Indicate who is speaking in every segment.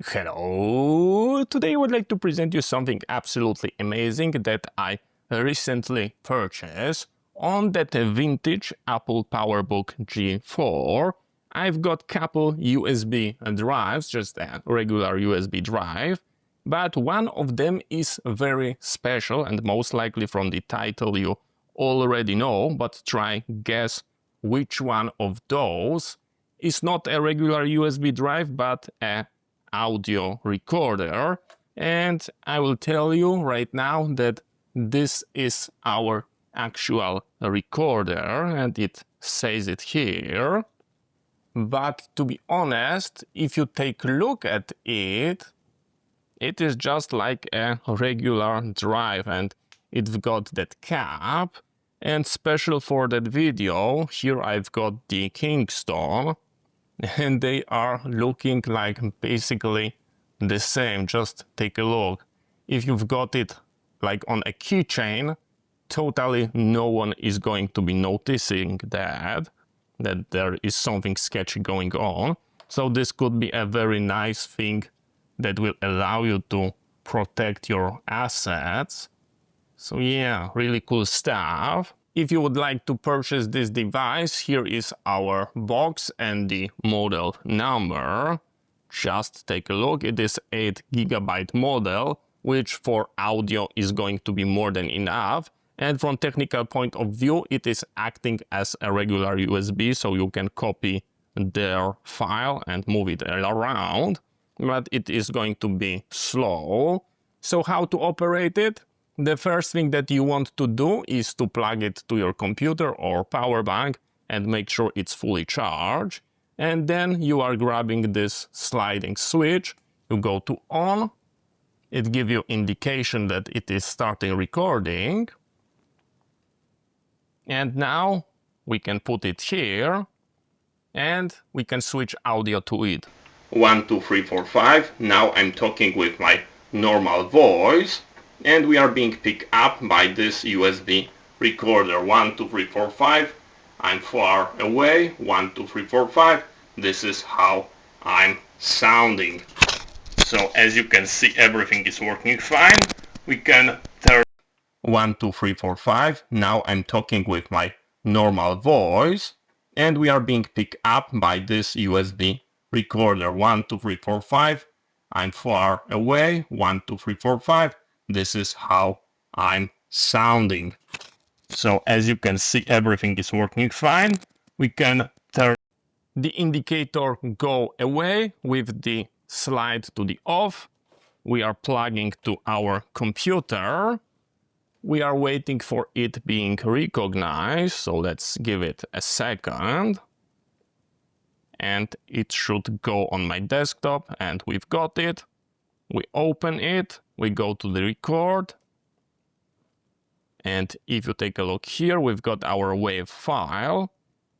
Speaker 1: Hello! Today I would like to present you something absolutely amazing that I recently purchased on that vintage Apple PowerBook G4. I've got couple USB drives, just a regular USB drive, but one of them is very special and most likely from the title you already know, but try guess which one of those is not a regular USB drive but a audio recorder. And I will tell you right now that this is our actual recorder and it says it here. But to be honest, if you take a look at it, it is just like a regular drive and it's got that cap. And special for that video, here I've got the Kingston and they are looking like basically the same. Just take a look. If you've got it like on a keychain, totally no one is going to be noticing that there is something sketchy going on. So this could be a very nice thing that will allow you to protect your assets. So yeah, really cool stuff. If you would like to purchase this device, here is our box and the model number. Just take a look. It is 8 GB model, which for audio is going to be more than enough. And from technical point of view, it is acting as a regular USB, so you can copy their file and move it around. But it is going to be slow. So how to operate it? The first thing that you want to do is to plug it to your computer or power bank and make sure it's fully charged. And then you are grabbing this sliding switch. You go to on. It gives you indication that it is starting recording. And now we can put it here and we can switch audio to it. 1, 2, 3, 4, 5. Now I'm talking with my normal voice. And we are being picked up by this USB recorder. 1, 2, 3, 4, 5. I'm far away. 1, 2, 3, 4, 5. This is how I'm sounding. So as you can see, everything is working fine. We can turn 1, 2, 3, 4, 5. Now I'm talking with my normal voice. And we are being picked up by this USB recorder. 1, 2, 3, 4, 5. I'm far away. 1, 2, 3, 4, 5. This is how I'm sounding. So as you can see, everything is working fine. We can turn the indicator go away with the slide to the off. We are plugging to our computer. We are waiting for it being recognized. So let's give it a second. And it should go on my desktop and we've got it. We open it, we go to the record, and if you take a look here, we've got our WAV file,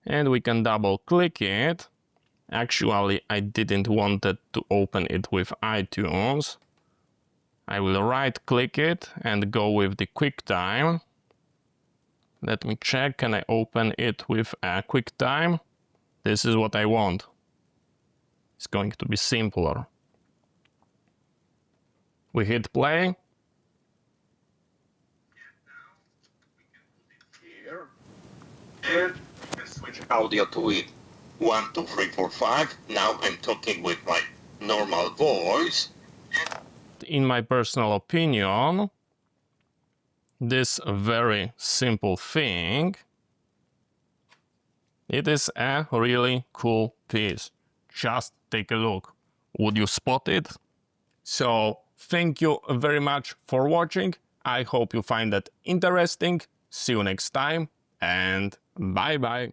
Speaker 1: and we can double click it. Actually, I didn't want it to open it with iTunes. I will right click it and go with the QuickTime. Let me check, can I open it with a QuickTime? This is what I want. It's going to be simpler. We hit play. And now we can put it here. And we can switch audio to it. 1, 2, 3, 4, 5. Now I'm talking with my normal voice. In my personal opinion, this very simple thing, it is a really cool piece. Just take a look. Would you spot it? So, thank you very much for watching. I hope you find that interesting. See you next time and bye bye.